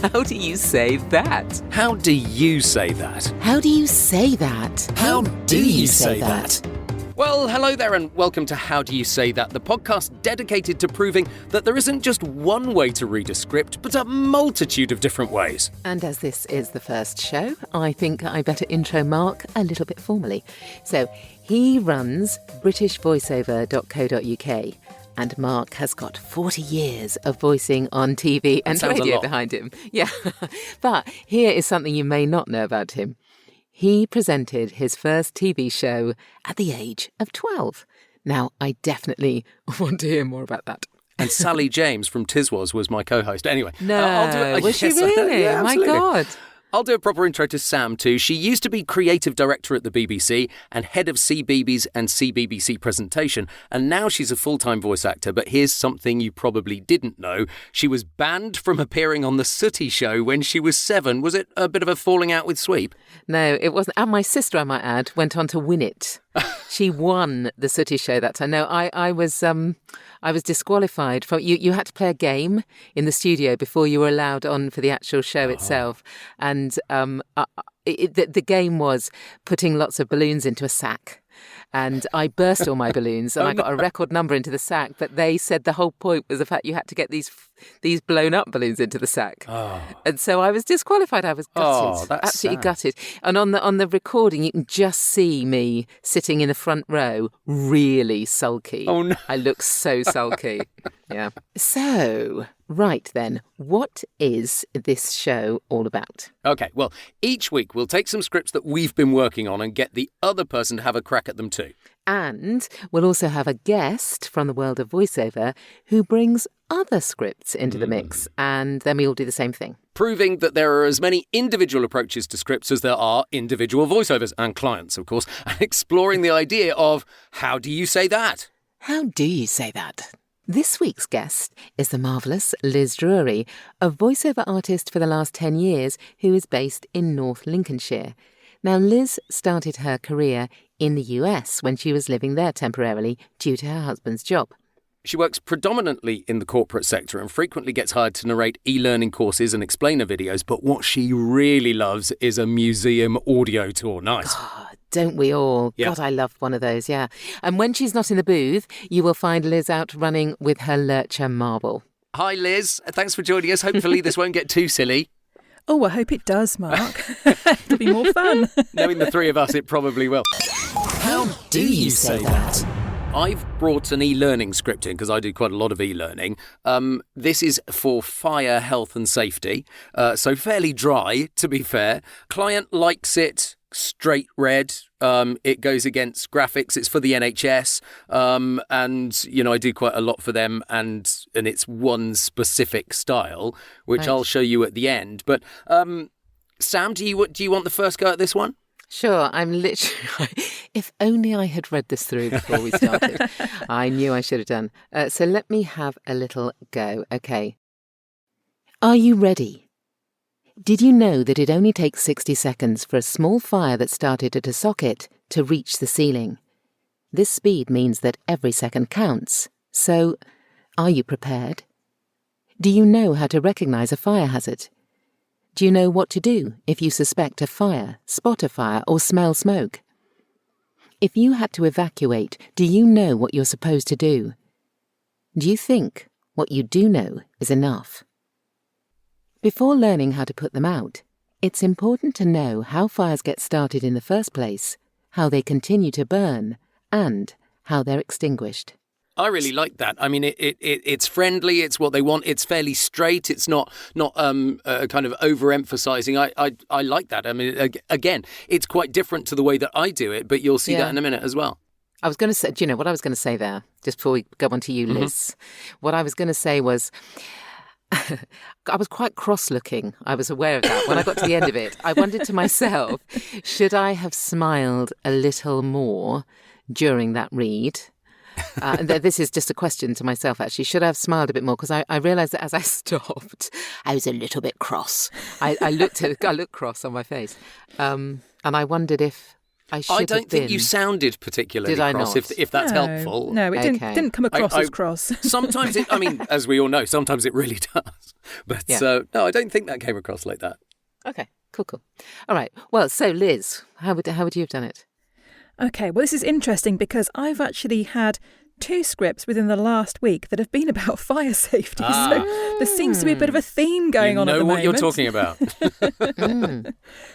How do you say that? How do you say that? How do you say that? How do you say that? Well, hello there and welcome to How Do You Say That, the podcast dedicated to proving that there isn't just one way to read a script, but a multitude of different ways. And as this is the first show, I think I better intro Mark a little bit formally. So, he runs britishvoiceover.co.uk. And Mark has got 40 years of voicing on TV and radio behind him. Yeah, but here is something you may not know about him. He presented his first TV show at the age of 12. Now, I definitely want to hear more about that. And Sally James from Tiswas was my co-host. Anyway, no, I'll do it. Was she really? Yeah, my God. I'll do a proper intro to Sam too. She used to be creative director at the BBC and head of CBeebies and CBBC presentation, and now she's a full-time voice actor. But here's something you probably didn't know. She was banned from appearing on The Sooty Show when she was 7. Was it a bit of a falling out with Sweep? No, it wasn't. And my sister, I might add, went on to win it. She won The Sooty Show that time. No, I was disqualified from. You had to play a game in the studio before you were allowed on for the actual show itself, and the game was putting lots of balloons into a sack. And I burst all my balloons and I got a record number into the sack, but they said the whole point was the fact you had to get these blown up balloons into the sack. Oh. And so I was disqualified. I was gutted. That's absolutely sad. Gutted. And on the recording, you can just see me sitting in the front row, really sulky. Oh, no. I look so sulky. Yeah. So, right then, what is this show all about? Okay, well, each week we'll take some scripts that we've been working on and get the other person to have a crack at them too. And we'll also have a guest from the world of voiceover who brings other scripts into the mix, and then we all do the same thing. Proving that there are as many individual approaches to scripts as there are individual voiceovers and clients, of course, and exploring the idea of how do you say that? How do you say that? This week's guest is the marvellous Liz Drury, a voiceover artist for the last 10 years who is based in North Lincolnshire. Now, Liz started her career in the US when she was living there temporarily due to her husband's job. She works predominantly in the corporate sector and frequently gets hired to narrate e-learning courses and explainer videos, but what she really loves is a museum audio tour. Nice. Don't we all? Yeah. God, I love one of those, yeah. And when she's not in the booth, you will find Liz out running with her lurcher marble. Hi, Liz. Thanks for joining us. Hopefully this won't get too silly. Oh, I hope it does, Mark. It'll be more fun. Knowing the three of us, it probably will. How do you say that? I've brought an e-learning script in because I do quite a lot of e-learning. This is for fire, health and safety, so fairly dry, to be fair. Client likes it. Straight red. It goes against graphics. It's for the NHS, and I do quite a lot for them, and it's one specific style, which Right. I'll show you at the end. But Sam, do you want the first go at this one? Sure, I'm literally... If only I had read this through before we started. I knew I should have done. So let me have a little go. Okay. Are you ready? Did you know that it only takes 60 seconds for a small fire that started at a socket to reach the ceiling? This speed means that every second counts. So, are you prepared? Do you know how to recognise a fire hazard? Do you know what to do if you suspect a fire, spot a fire, or smell smoke? If you had to evacuate, do you know what you're supposed to do? Do you think what you do know is enough? Before learning how to put them out, it's important to know how fires get started in the first place, how they continue to burn, and how they're extinguished. I really like that. I mean, it's friendly. It's what they want. It's fairly straight. It's not kind of overemphasizing. I like that. I mean, again, it's quite different to the way that I do it, but you'll see that in a minute as well. I was going to say, do you know what I was going to say there, just before we go on to you, Liz? What I was going to say was, I was quite cross-looking. I was aware of that. When I got to the end of it, I wondered to myself, should I have smiled a little more during that read? This is just a question to myself, actually. Should I have smiled a bit more? Because I realised that as I stopped, I was a little bit cross. I looked cross on my face. And I wondered if I should I have don't think been. you sounded particularly Did I cross, not? if that's No, helpful. No, it Okay. didn't come across I- as cross. Sometimes as we all know, sometimes it really does. But Yeah. no, I don't think that came across like that. Okay, cool. All right. Well, so Liz, how would you have done it? Okay, well, this is interesting because I've actually had 2 scripts within the last week that have been about fire safety. So there seems to be a bit of a theme going on at the moment. You know what you're talking about.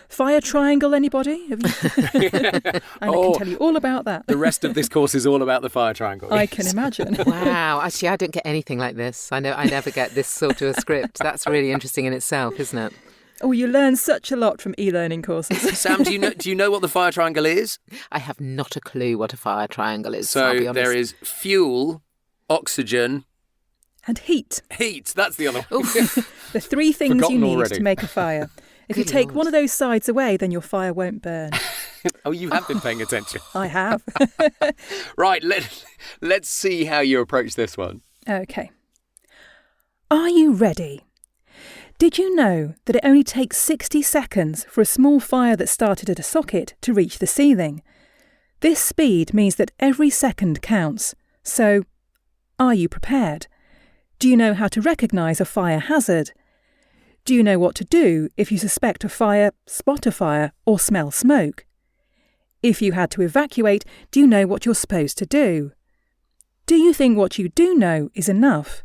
Fire triangle, anybody? I can tell you all about that. The rest of this course is all about the fire triangle. I can imagine. Wow. Actually, I don't get anything like this. I know I never get this sort of a script. That's really interesting in itself, isn't it? Oh, you learn such a lot from e-learning courses. Sam, do you know what the fire triangle is? I have not a clue what a fire triangle is. I'll be So honest. there is fuel, oxygen, And heat. heat. That's the other one. The 3 things Forgotten you need already. to make a fire. If you Good take Lord. one of those sides away, then your fire won't burn. Oh, you have been paying attention. I have. Right, let's see how you approach this one. Okay. Are you ready? Did you know that it only takes 60 seconds for a small fire that started at a socket to reach the ceiling? This speed means that every second counts. So, are you prepared? Do you know how to recognise a fire hazard? Do you know what to do if you suspect a fire, spot a fire, or smell smoke? If you had to evacuate, do you know what you're supposed to do? Do you think what you do know is enough?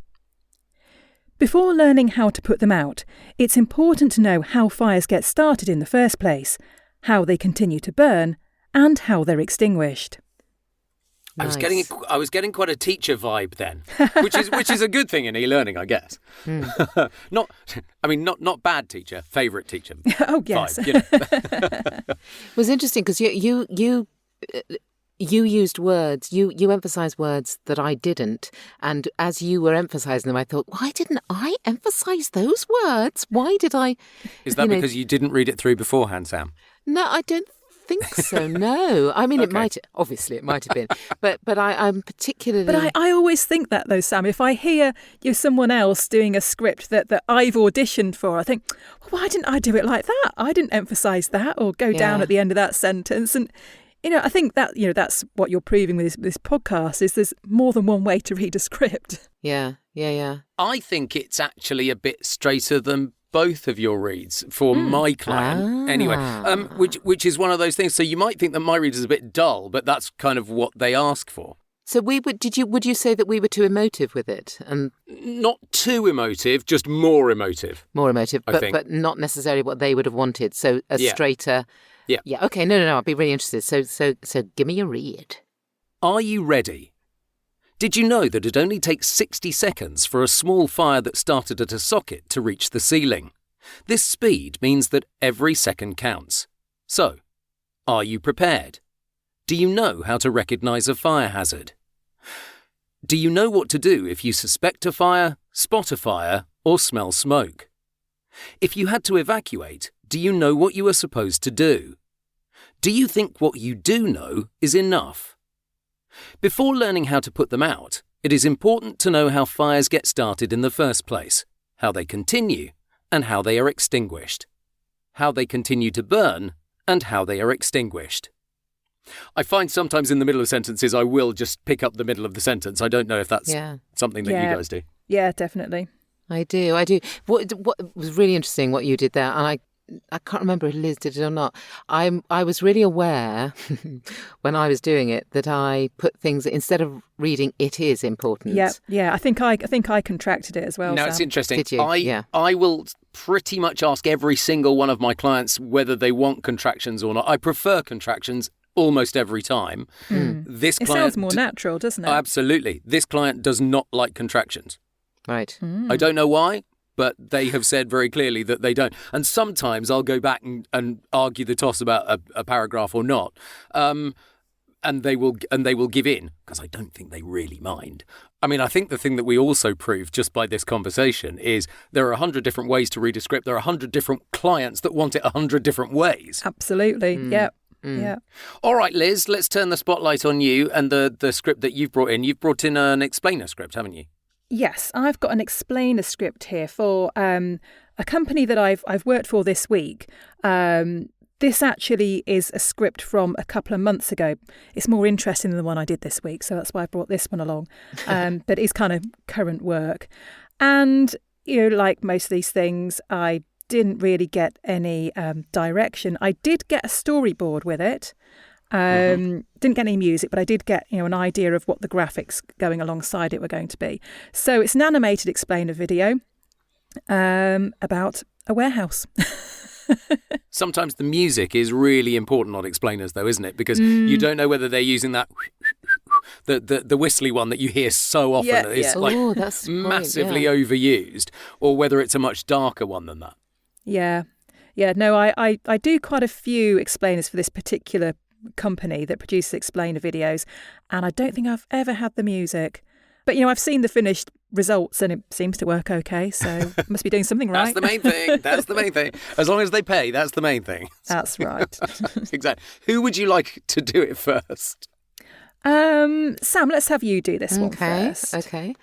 Before learning how to put them out, it's important to know how fires get started in the first place, how they continue to burn, and how they're extinguished. I was Nice. getting quite a teacher vibe then, which is a good thing in e-learning, I guess. Not bad teacher, favourite teacher. Oh, yes. Vibe, you know. It was interesting because you used words, you emphasised words that I didn't. And as you were emphasising them, I thought, why didn't I emphasise those words? Why did I? Is that because you didn't read it through beforehand, Sam? No, I don't think so, no. I mean, Okay. it might have been. But I'm particularly... But I always think that, though, Sam, if I hear someone else doing a script that I've auditioned for, I think, why didn't I do it like that? I didn't emphasise that or go down Yeah. at the end of that sentence. And, I think that, that's what you're proving with this podcast is there's more than one way to read a script. Yeah. I think it's actually a bit straighter than both of your reads for my client. Anyway, which is one of those things. So you might think that my read is a bit dull, but that's kind of what they ask for. So would you say that we were too emotive with it? And Not too emotive, just more emotive. more emotive, I think. but not necessarily what they would have wanted. So a Yeah. straighter... Yeah. Yeah, okay, no, I'd be really interested. So give me a read. Are you ready? Did you know that it only takes 60 seconds for a small fire that started at a socket to reach the ceiling? This speed means that every second counts. So, are you prepared? Do you know how to recognise a fire hazard? Do you know what to do if you suspect a fire, spot a fire, or smell smoke? If you had to evacuate, do you know what you are supposed to do? Do you think what you do know is enough? Before learning how to put them out, it is important to know how fires get started in the first place, how they continue, and how they are extinguished. How they continue to burn, and how they are extinguished. I find sometimes in the middle of sentences I will just pick up the middle of the sentence. I don't know if that's something that you guys do. Yeah, definitely. I do. What was really interesting what you did there, and I can't remember if Liz did it or not. I was really aware when I was doing it that I put things instead of reading "it is important." Yeah. I think I contracted it as well. Now Sam. it's interesting. Did you? Yeah. I will pretty much ask every single one of my clients whether they want contractions or not. I prefer contractions almost every time. This It client sounds more natural, doesn't it? Absolutely. This client does not like contractions. Right. I don't know why, but they have said very clearly that they don't. And sometimes I'll go back and argue the toss about a paragraph or not, and they will give in because I don't think they really mind. I mean, I think the thing that we also proved just by this conversation is there are 100 different ways to read a script. There are 100 different clients that want it 100 different ways. Absolutely. Yeah. Yeah. All right, Liz, let's turn the spotlight on you and the script that you've brought in. You've brought in an explainer script, haven't you? Yes, I've got an explainer script here for a company that I've worked for this week. This actually is a script from a couple of months ago. It's more interesting than the one I did this week, so that's why I brought this one along. But it's kind of current work. And, like most of these things, I didn't really get any direction. I did get a storyboard with it. Didn't get any music, but I did get an idea of what the graphics going alongside it were going to be. So it's an animated explainer video about a warehouse. Sometimes the music is really important on explainers, though, isn't it? Because you don't know whether they're using that the whistly one that you hear so often that is that's massively overused, or whether it's a much darker one than that. Yeah. No, I do quite a few explainers for this particular company that produces explainer videos, and I don't think I've ever had the music. But, I've seen the finished results and it seems to work okay, so I must be doing something right. That's the main thing. That's the main thing. As long as they pay, that's the main thing. That's right. Exactly. Who would you like to do it first? Sam, let's have you do this one first. Okay.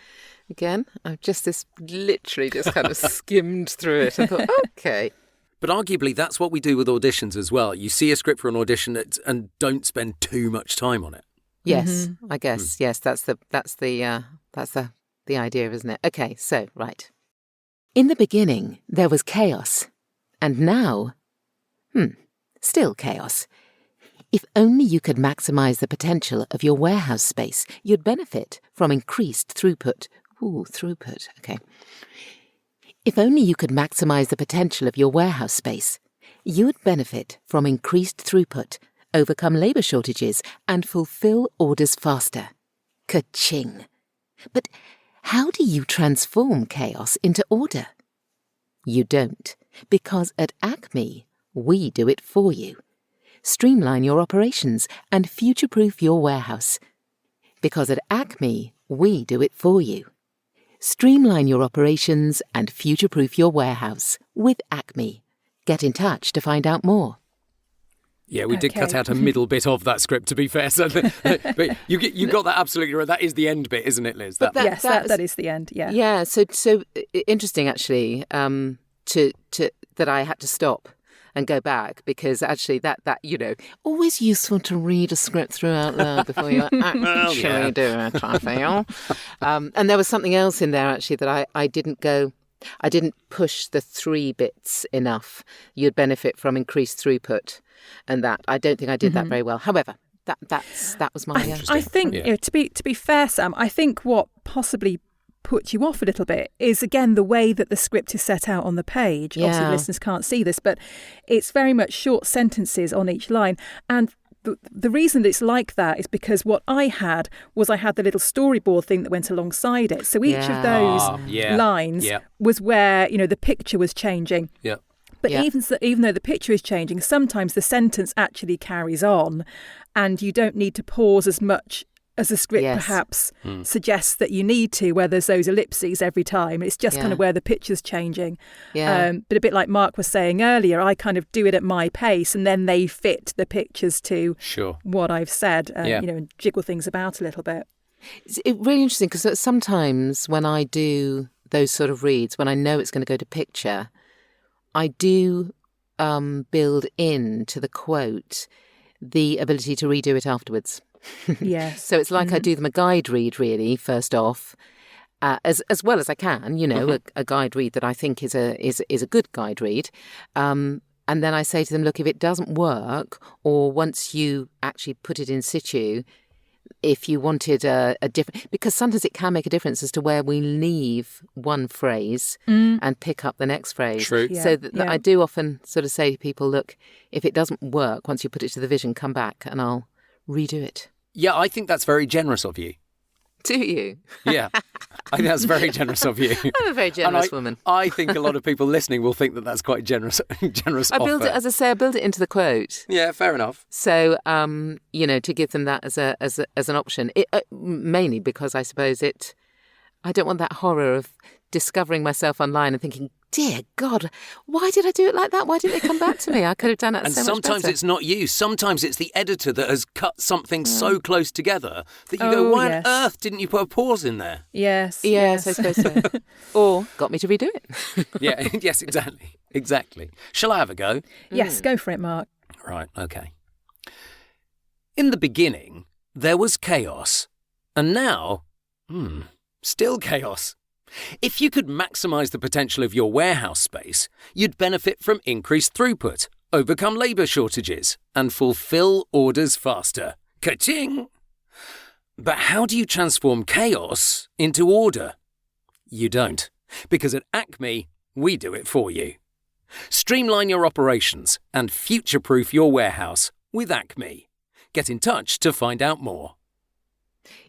Again, I've just literally kind of skimmed through it and thought, okay. But arguably, that's what we do with auditions as well. You see a script for an audition and don't spend too much time on it. Yes, I guess. Yes, that's the idea, isn't it? Okay, so right. In the beginning, there was chaos, and now, still chaos. If only you could maximize the potential of your warehouse space, you'd benefit from increased throughput. Ooh, throughput. Okay. If only you could maximize the potential of your warehouse space, you'd benefit from increased throughput, overcome labour shortages, and fulfil orders faster. Ka-ching. But how do you transform chaos into order? You don't, because at Acme, we do it for you. Streamline your operations and future-proof your warehouse. Because at Acme, we do it for you. Streamline your operations and future-proof your warehouse with Acme. Get in touch to find out more. Yeah, we did cut out a middle bit of that script, to be fair. So, but you got that absolutely right. That is the end bit, isn't it, Liz? Yes, that is the end. Yeah. Yeah. So interesting, actually, that I had to stop and go back, because actually that always useful to read a script through out loud before you actually do a trial. And there was something else in there actually that I didn't push the 3 bits enough. You'd benefit from increased throughput, and that I don't think I did that very well. However, that was my. I think to be fair, Sam, I think what possibly put you off a little bit is, again, the way that the script is set out on the page. Yeah. Obviously, listeners can't see this, but it's very much short sentences on each line. And the reason that it's like that is because what I had the little storyboard thing that went alongside it. So each of those lines was where, the picture was changing. Yeah. But even though the picture is changing, sometimes the sentence actually carries on, and you don't need to pause as much as the script perhaps suggests that you need to, where there's those ellipses every time. It's just kind of where the picture's changing. Yeah. But a bit like Mark was saying earlier, I kind of do it at my pace, and then they fit the pictures to what I've said, and jiggle things about a little bit. It's really interesting, because sometimes when I do those sort of reads, when I know it's going to go to picture, I do build into the quote the ability to redo it afterwards. Yes. So it's like I do them a guide read, really, first off, as well as I can, a guide read that I think is a good guide read. And then I say to them, look, if it doesn't work, or once you actually put it in situ, if you wanted a different, because sometimes it can make a difference as to where we leave one phrase and pick up the next phrase. True. Yeah. So that I do often sort of say to people, look, if it doesn't work, once you put it to the vision, come back and I'll redo it. Yeah, I think that's very generous of you. Do you? Yeah, I think that's very generous of you. I'm a very generous woman. I think a lot of people listening will think that that's quite generous. I build it, as I say, I build it into the quote. Yeah, fair enough. So, to give them that as an option, mainly because I suppose I don't want that horror of discovering myself online and thinking, dear God, why did I do it like that? Why didn't they come back to me? I could have done it so much better. And sometimes it's not you. Sometimes it's the editor that has cut something so close together that you go, why on earth didn't you put a pause in there? Yes. Yes, I suppose so. Or got me to redo it. Yeah, yes, exactly. Shall I have a go? Yes, go for it, Mark. Right, okay. In the beginning, there was chaos. And now, still chaos. If you could maximise the potential of your warehouse space, you'd benefit from increased throughput, overcome labour shortages, and fulfil orders faster. Ka-ching! But how do you transform chaos into order? You don't, because at Acme, we do it for you. Streamline your operations and future-proof your warehouse with Acme. Get in touch to find out more.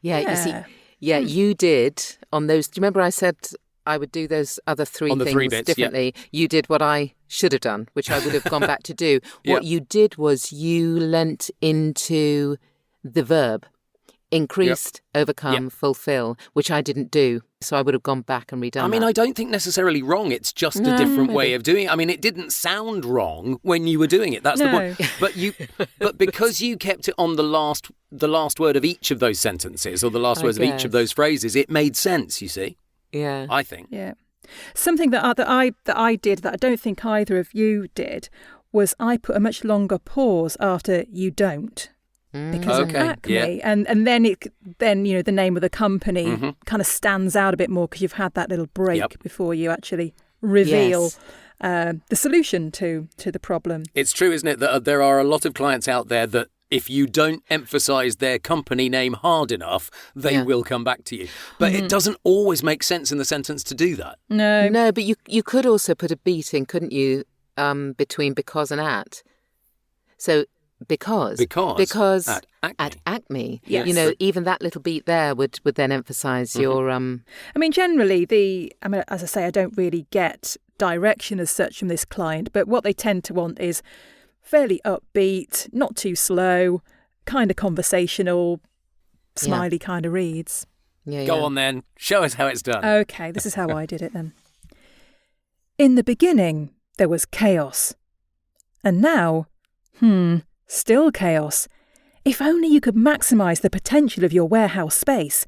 Yeah, you see, you did on those. Do you remember I said I would do those other three On the things three bits, differently? yeah. You did what I should have done, which I would have gone back to do. What Yep. you did was you lent into the verb. Increased, overcome, fulfil, which I didn't do. So I would have gone back and redone I mean, that. I don't think necessarily wrong. It's just a different way of doing it. I mean, it didn't sound wrong when you were doing it. That's the point. But because you kept it on the last word of each of those sentences or the last words of each of those phrases, it made sense, you see. Yeah. I think. Yeah. Something that I did that I don't think either of you did was I put a much longer pause after you don't. Because of Acme, and then the name of the company kind of stands out a bit more because you've had that little break before you actually reveal the solution to the problem. It's true, isn't it, that there are a lot of clients out there that if you don't emphasise their company name hard enough, they will come back to you. But it doesn't always make sense in the sentence to do that. No, but you could also put a beat in, couldn't you, between because and at. So because at Acme, yes. you know, even that little beat there would then emphasise your I mean, generally, as I say, I don't really get direction as such from this client, but what they tend to want is fairly upbeat, not too slow, kind of conversational, smiley kind of reads. Go on then, show us how it's done. Okay, this is how I did it then. In the beginning, there was chaos. And now, still chaos. If only you could maximise the potential of your warehouse space.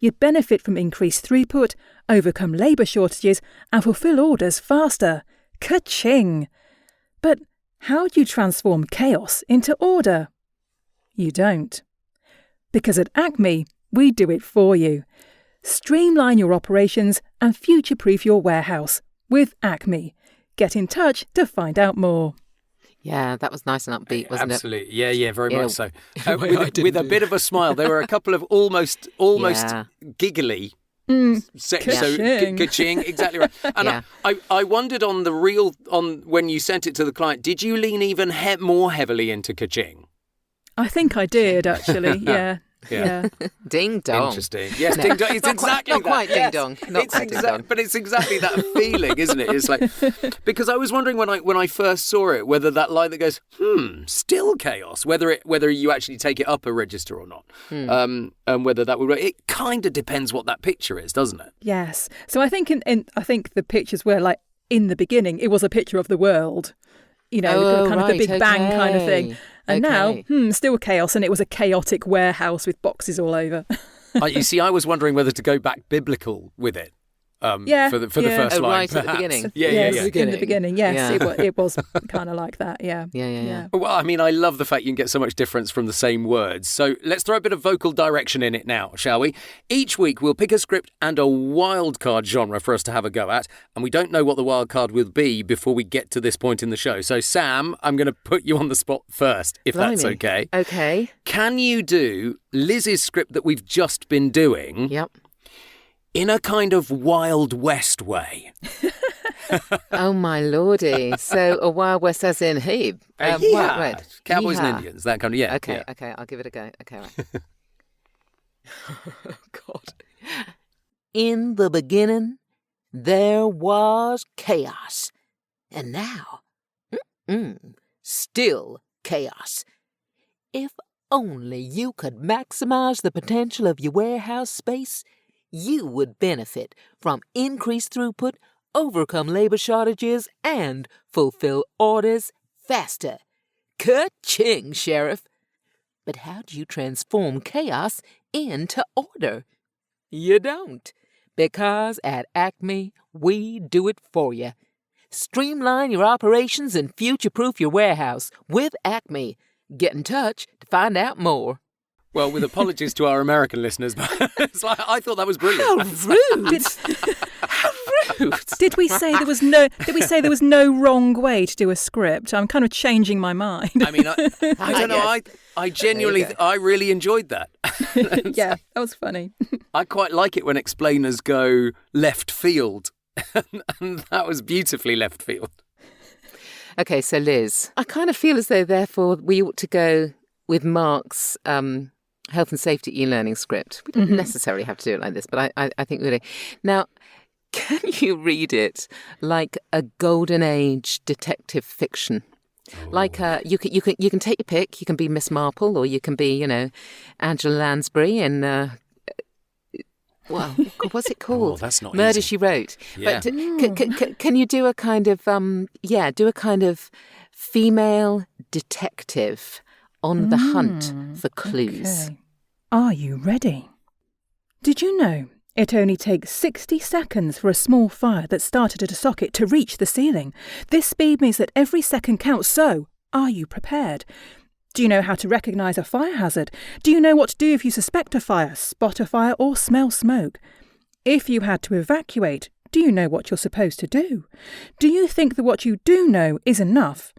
You'd benefit from increased throughput, overcome labour shortages, and fulfil orders faster. Ka-ching! But how do you transform chaos into order? You don't. Because at Acme, we do it for you. Streamline your operations and future-proof your warehouse with Acme. Get in touch to find out more. Yeah, that was nice and upbeat, wasn't Absolutely. Yeah, very much so. With a bit of a smile. There were a couple of almost giggly. So ka-ching, exactly right. And I wondered on when you sent it to the client, did you lean even more heavily into ka-ching? I think I did, actually. Yeah. Ding dong. Interesting. Yes, ding dong. It's exactly not that. quite ding dong. Not quite ding dong. But it's exactly that feeling, isn't it? It's like because I was wondering when I first saw it whether that line that goes still chaos, whether you actually take it up a register or not, and whether that would work. It kind of depends what that picture is, doesn't it? Yes. So I think I think the pictures were like in the beginning it was a picture of the world. You know, kind of the Big Bang kind of thing. And now, still chaos, and it was a chaotic warehouse with boxes all over. You see, I was wondering whether to go back biblical with it. For the first line, right perhaps. at the beginning. In the beginning, yes, it was kind of like that. Yeah. Well, I mean, I love the fact you can get so much difference from the same words. So let's throw a bit of vocal direction in it now, shall we? Each week we'll pick a script and a wildcard genre for us to have a go at, and we don't know what the wildcard will be before we get to this point in the show. So Sam, I'm going to put you on the spot first, if that's okay. Okay. Can you do Liz's script that we've just been doing? Yep. In a kind of Wild West way. Oh, my lordy. So a Wild West as in, hey. Right. Cowboys and Indians, that kind of, Okay, I'll give it a go. Okay, right. Oh, God. In the beginning, there was chaos. And now, still chaos. If only you could maximize the potential of your warehouse space, you would benefit from increased throughput, overcome labor shortages, and fulfill orders faster. Ka-ching, Sheriff! But how do you transform chaos into order? You don't, because at Acme, we do it for you. Streamline your operations and future-proof your warehouse with Acme. Get in touch to find out more. Well, with apologies to our American listeners, but it's like, I thought that was brilliant. How rude! How rude! Did we say there was no wrong way to do a script? I'm kind of changing my mind. I mean, I don't know. I genuinely, I really enjoyed that. Yeah, that was funny. I quite like it when explainers go left field, and that was beautifully left field. Okay, so Liz, I kind of feel as though, therefore, we ought to go with Mark's health and safety e-learning script. We don't necessarily have to do it like this, but I think really. Now, can you read it like a golden age detective fiction? Oh. Like you can take your pick. You can be Miss Marple, or you can be, Angela Lansbury in well, what's it called? Oh, that's not Murder, easy. She Wrote. Yeah. But can you do a kind of female detective on the hunt for clues? Okay. Are you ready? Did you know it only takes 60 seconds for a small fire that started at a socket to reach the ceiling? This speed means that every second counts, so are you prepared? Do you know how to recognise a fire hazard? Do you know what to do if you suspect a fire, spot a fire or smell smoke? If you had to evacuate, do you know what you're supposed to do? Do you think that what you do know is enough?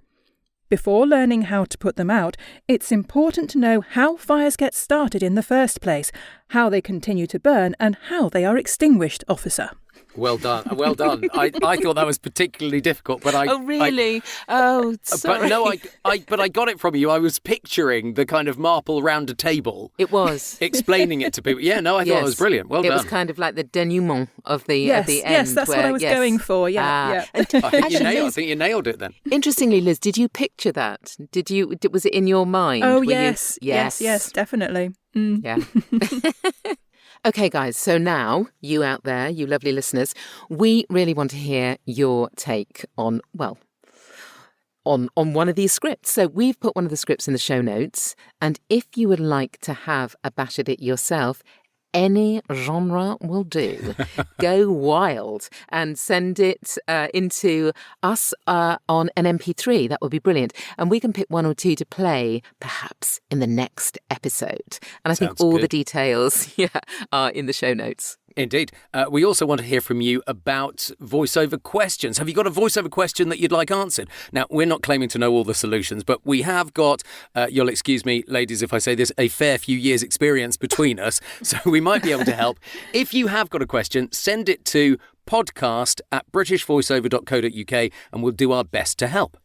Before learning how to put them out, it's important to know how fires get started in the first place, how they continue to burn, and how they are extinguished, officer. Well done. Well done. I thought that was particularly difficult, but Oh, really? Sorry. But no, but I got it from you. I was picturing the kind of Marple round a table. It was. Explaining it to people. Yeah, no, I thought it was brilliant. Well done. It was kind of like the denouement of the end. Yes, that's what I was going for. Yeah. I think you nailed it then. Interestingly, Liz, did you picture that? Was it in your mind? Oh, yes, definitely. Mm. Yeah. Okay, guys, so now, you out there, you lovely listeners, we really want to hear your take on one of these scripts. So we've put one of the scripts in the show notes, and if you would like to have a bash at it yourself, any genre will do. Go wild and send it into us on an MP3. That would be brilliant. And we can pick one or two to play, perhaps, in the next episode. And I think all the details are in the show notes. Indeed. We also want to hear from you about voiceover questions. Have you got a voiceover question that you'd like answered? Now, we're not claiming to know all the solutions, but we have got, you'll excuse me, ladies, if I say this, a fair few years' experience between us, so we might be able to help. If you have got a question, send it to podcast@britishvoiceover.co.uk and we'll do our best to help.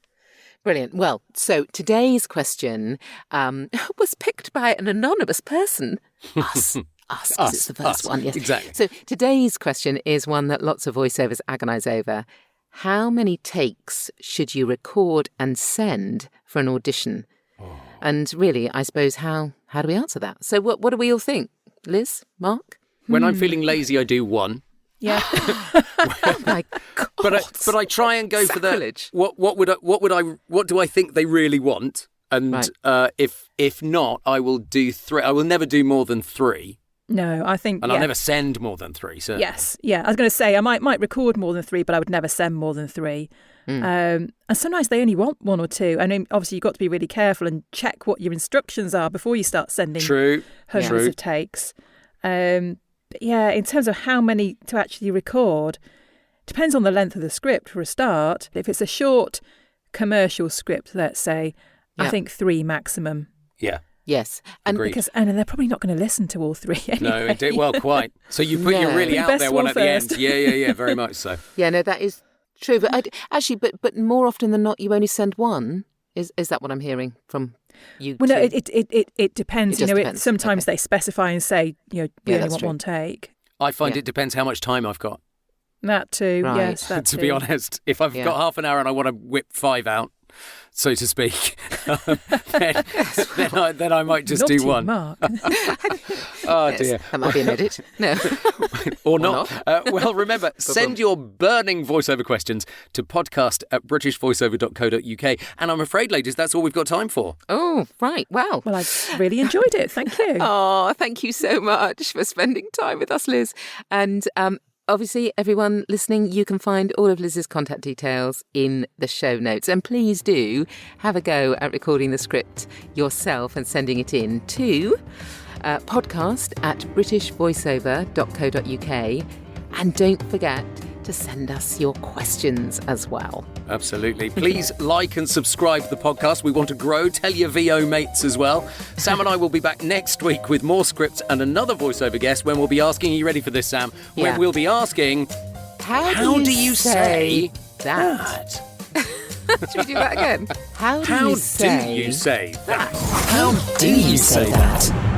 Brilliant. Well, so today's question was picked by an anonymous person. Us. Because it's the first one, yes. Exactly. So today's question is one that lots of voiceovers agonise over. How many takes should you record and send for an audition? Oh. And really, I suppose, how do we answer that? So what do we all think? What, Mark? When I'm feeling lazy, I do one. Yeah. Oh my God. But I try and go Sacrilege. for the what do I think they really want? And right. If not, I will do 3. I will never do more than 3. No, I think... And I'll never send more than 3, so... Yes, yeah. I was going to say, I might record more than 3, but I would never send more than 3. And sometimes they only want 1 or 2. I mean, obviously, you've got to be really careful and check what your instructions are before you start sending hundreds of takes. But yeah, in terms of how many to actually record, depends on the length of the script for a start. If it's a short commercial script, let's say, I think 3 maximum. Yeah. Yes, and they're probably not going to listen to all 3 anyway. No, indeed. Well, quite. So you put your really out there one at first. The end. Yeah, very much so. Yeah, no, that is true. But but more often than not, you only send 1. Is that what I'm hearing from you? Well, no, it depends. It depends. Sometimes they specify and say, we only want true. 1 take. I find it depends how much time I've got. That too. Right. Yes, that to too. be honest, if I've got half an hour and I want to whip 5 out, so to speak, then I might just do 1. Mark. Oh dear, that might be an edit. No, or not. Well, remember, send your burning voiceover questions to podcast@britishvoiceover.co.uk. And I'm afraid, ladies, that's all we've got time for. Oh, right. Well, I've really enjoyed it. Thank you. Oh, thank you so much for spending time with us, Liz. And Obviously, everyone listening, you can find all of Liz's contact details in the show notes. And please do have a go at recording the script yourself and sending it in to podcast@britishvoiceover.co.uk. And don't forget to send us your questions as well. Absolutely. Please like and subscribe to the podcast. We want to grow. Tell your VO mates as well. Sam and I will be back next week with more scripts and another voiceover guest when we'll be asking, are you ready for this, Sam? Yeah. When we'll be asking, how do you say that? Should we do that again? How do you say that? that? How do you say that?